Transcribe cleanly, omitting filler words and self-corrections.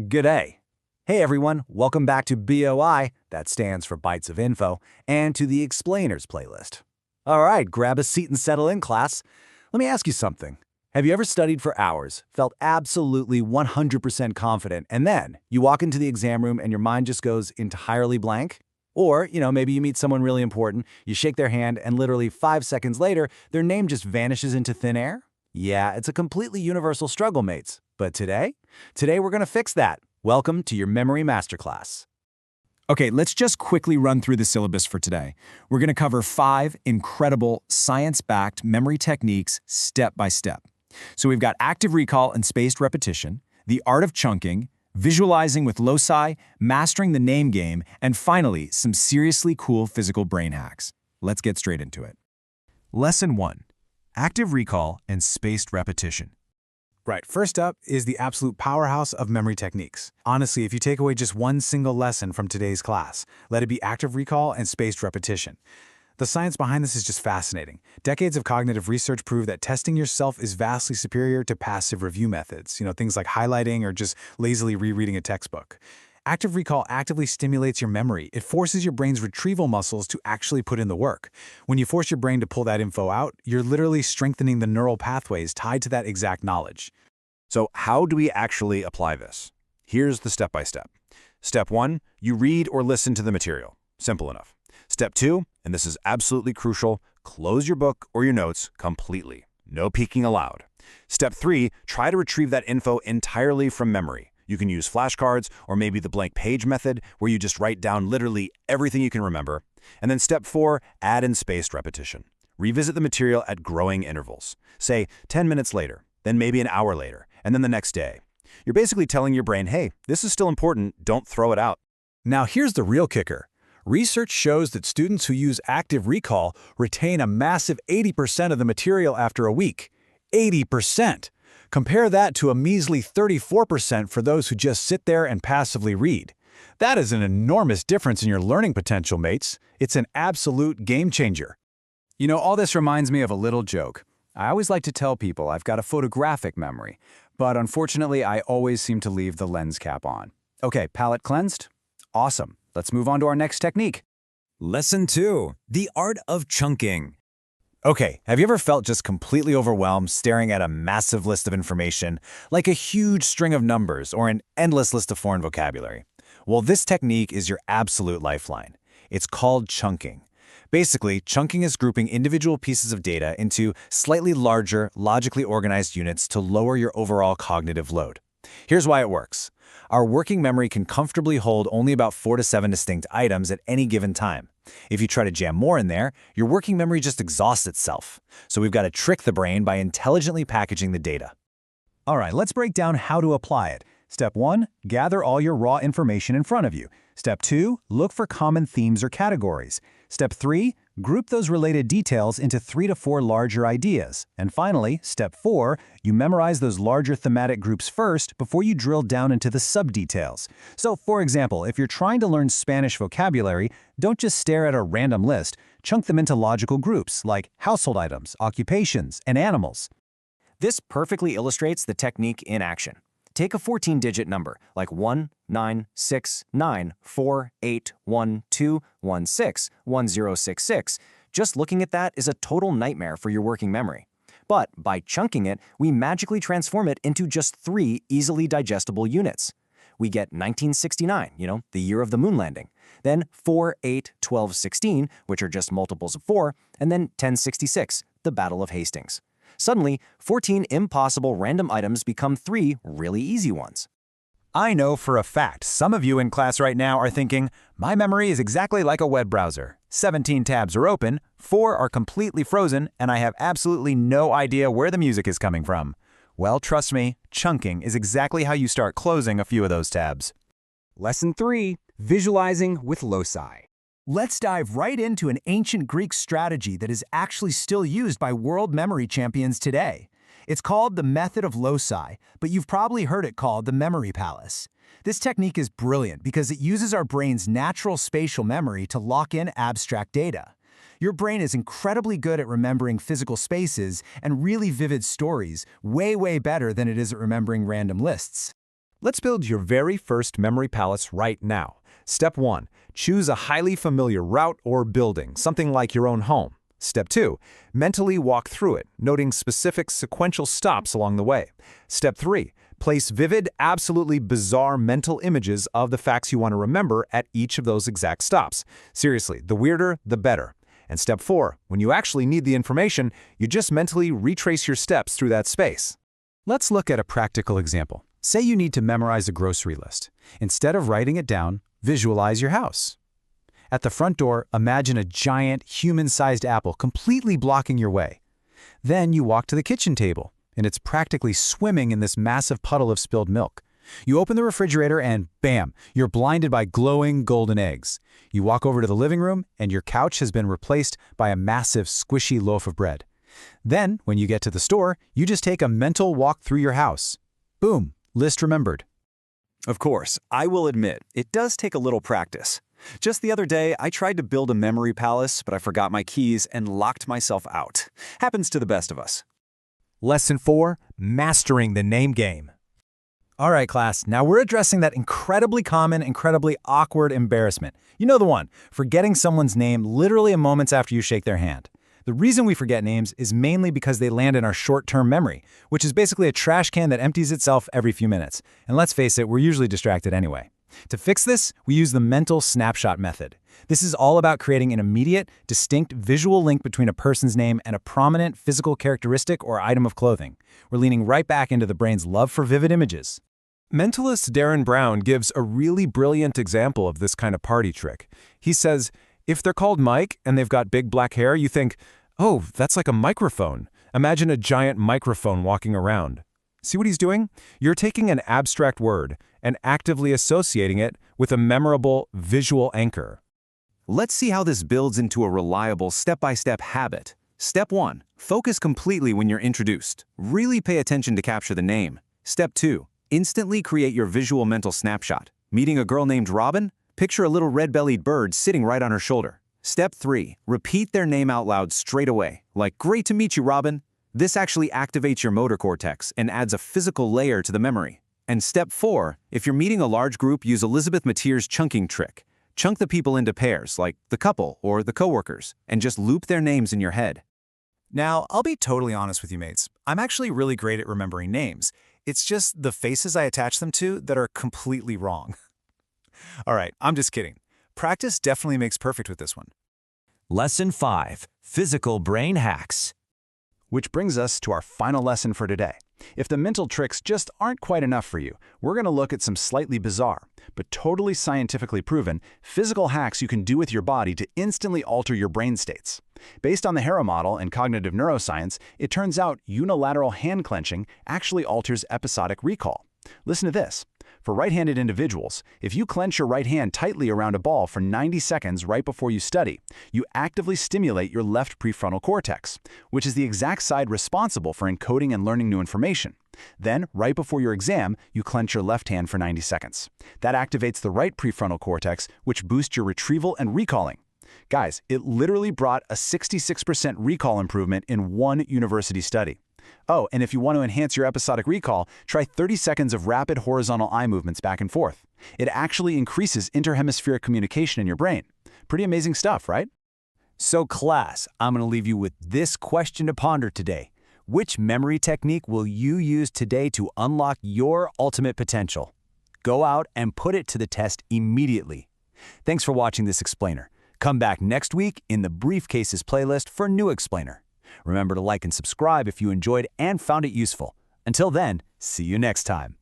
G'day. Hey everyone, welcome back to BOI, that stands for Bytes of Info, and to the Explainers playlist. All right, grab a seat and settle in, class. Let me ask you something. Have you ever studied for hours, felt absolutely 100% confident, and then you walk into the exam room and your mind just goes entirely blank? Or, maybe you meet someone really important, you shake their hand, and literally 5 seconds later, their name just vanishes into thin air? Yeah, it's a completely universal struggle, mates. But today we're going to fix that. Welcome to your Memory Masterclass. Okay, let's just quickly run through the syllabus for today. We're going to cover 5 incredible science-backed memory techniques step by step. So we've got active recall and spaced repetition, the art of chunking, visualizing with loci, mastering the name game, and finally, some seriously cool physical brain hacks. Let's get straight into it. Lesson 1. Active recall and spaced repetition. Right, first up is the absolute powerhouse of memory techniques. Honestly, if you take away just one single lesson from today's class, let it be active recall and spaced repetition. The science behind this is just fascinating. Decades of cognitive research prove that testing yourself is vastly superior to passive review methods, things like highlighting or just lazily rereading a textbook. Active recall actively stimulates your memory. It forces your brain's retrieval muscles to actually put in the work. When you force your brain to pull that info out, you're literally strengthening the neural pathways tied to that exact knowledge. So how do we actually apply this? Here's the step-by-step. Step 1, you read or listen to the material. Simple enough. Step 2, and this is absolutely crucial, close your book or your notes completely. No peeking allowed. Step 3, try to retrieve that info entirely from memory. You can use flashcards or maybe the blank page method where you just write down literally everything you can remember. And then step 4, add in spaced repetition. Revisit the material at growing intervals. Say 10 minutes later, then maybe an hour later, and then the next day. You're basically telling your brain, hey, this is still important, don't throw it out. Now here's the real kicker. Research shows that students who use active recall retain a massive 80% of the material after a week. 80%! Compare that to a measly 34% for those who just sit there and passively read. That is an enormous difference in your learning potential, mates. It's an absolute game changer. All this reminds me of a little joke. I always like to tell people I've got a photographic memory, but unfortunately I always seem to leave the lens cap on. Okay, palette cleansed? Awesome. Let's move on to our next technique. Lesson 2. The art of chunking. Okay, have you ever felt just completely overwhelmed staring at a massive list of information, like a huge string of numbers or an endless list of foreign vocabulary? Well, this technique is your absolute lifeline. It's called chunking. Basically, chunking is grouping individual pieces of data into slightly larger, logically organized units to lower your overall cognitive load. Here's why it works. Our working memory can comfortably hold only about 4 to 7 distinct items at any given time. If you try to jam more in there, your working memory just exhausts itself. So we've got to trick the brain by intelligently packaging the data. All right, let's break down how to apply it. Step 1, gather all your raw information in front of you. Step 2, look for common themes or categories. Step 3, group those related details into 3 to 4 larger ideas. And finally, step 4, you memorize those larger thematic groups first before you drill down into the sub-details. So, for example, if you're trying to learn Spanish vocabulary, don't just stare at a random list. Chunk them into logical groups like household items, occupations, and animals. This perfectly illustrates the technique in action. Take a 14-digit number like 196948121161066. Just looking at that is a total nightmare for your working memory. But by chunking it, we magically transform it into just 3 easily digestible units. We get 1969, the year of the moon landing, then 4, 8, 12, 16, which are just multiples of 4, and then 1066, the Battle of Hastings. Suddenly, 14 impossible random items become 3 really easy ones. I know for a fact some of you in class right now are thinking, my memory is exactly like a web browser. 17 tabs are open, 4 are completely frozen, and I have absolutely no idea where the music is coming from. Well, trust me, chunking is exactly how you start closing a few of those tabs. Lesson 3. Visualizing with loci. Let's dive right into an ancient Greek strategy that is actually still used by world memory champions today. It's called the method of loci, but you've probably heard it called the memory palace. This technique is brilliant because it uses our brain's natural spatial memory to lock in abstract data. Your brain is incredibly good at remembering physical spaces and really vivid stories, way better than it is at remembering random lists. Let's build your very first memory palace right now. Step 1. Choose a highly familiar route or building, something like your own home. Step 2. Mentally walk through it, noting specific sequential stops along the way. Step 3. Place vivid, absolutely bizarre mental images of the facts you want to remember at each of those exact stops. Seriously, the weirder, the better. And step 4. When you actually need the information, you just mentally retrace your steps through that space. Let's look at a practical example. Say you need to memorize a grocery list. Instead of writing it down, visualize your house. At the front door, imagine a giant, human-sized apple completely blocking your way. Then you walk to the kitchen table, and it's practically swimming in this massive puddle of spilled milk. You open the refrigerator and, bam, you're blinded by glowing golden eggs. You walk over to the living room, and your couch has been replaced by a massive, squishy loaf of bread. Then, when you get to the store, you just take a mental walk through your house. Boom, list remembered. Of course, I will admit, it does take a little practice. Just the other day, I tried to build a memory palace, but I forgot my keys and locked myself out. Happens to the best of us. Lesson 4. Mastering the name game. All right, class, now we're addressing that incredibly common, incredibly awkward embarrassment. You know the one, forgetting someone's name literally moments after you shake their hand. The reason we forget names is mainly because they land in our short-term memory, which is basically a trash can that empties itself every few minutes. And let's face it, we're usually distracted anyway. To fix this, we use the mental snapshot method. This is all about creating an immediate, distinct visual link between a person's name and a prominent physical characteristic or item of clothing. We're leaning right back into the brain's love for vivid images. Mentalist Darren Brown gives a really brilliant example of this kind of party trick. He says, if they're called Mike and they've got big black hair, you think, oh, that's like a microphone. Imagine a giant microphone walking around. See what he's doing? You're taking an abstract word and actively associating it with a memorable visual anchor. Let's see how this builds into a reliable step-by-step habit. Step 1. Focus completely when you're introduced. Really pay attention to capture the name. Step 2. Instantly create your visual mental snapshot. Meeting a girl named Robin? Picture a little red-bellied bird sitting right on her shoulder. Step 3. Repeat their name out loud straight away, like, "Great to meet you, Robin." This actually activates your motor cortex and adds a physical layer to the memory. And step 4. If you're meeting a large group, use Elizabeth Matier's chunking trick. Chunk the people into pairs, like the couple or the coworkers, and just loop their names in your head. Now, I'll be totally honest with you, mates. I'm actually really great at remembering names. It's just the faces I attach them to that are completely wrong. All right, I'm just kidding. Practice definitely makes perfect with this one. Lesson 5. Physical Brain Hacks. Which brings us to our final lesson for today. If the mental tricks just aren't quite enough for you, we're going to look at some slightly bizarre, but totally scientifically proven, physical hacks you can do with your body to instantly alter your brain states. Based on the Harrow model and cognitive neuroscience, it turns out unilateral hand clenching actually alters episodic recall. Listen to this. For right-handed individuals, if you clench your right hand tightly around a ball for 90 seconds right before you study, you actively stimulate your left prefrontal cortex, which is the exact side responsible for encoding and learning new information. Then, right before your exam, you clench your left hand for 90 seconds. That activates the right prefrontal cortex, which boosts your retrieval and recalling. Guys, it literally brought a 66% recall improvement in one university study. Oh, and if you want to enhance your episodic recall, try 30 seconds of rapid horizontal eye movements back and forth. It actually increases interhemispheric communication in your brain. Pretty amazing stuff, right? So class, I'm going to leave you with this question to ponder today. Which memory technique will you use today to unlock your ultimate potential? Go out and put it to the test immediately. Thanks for watching this explainer. Come back next week in the Briefcases playlist for a new explainer. Remember to like and subscribe if you enjoyed and found it useful. Until then, see you next time.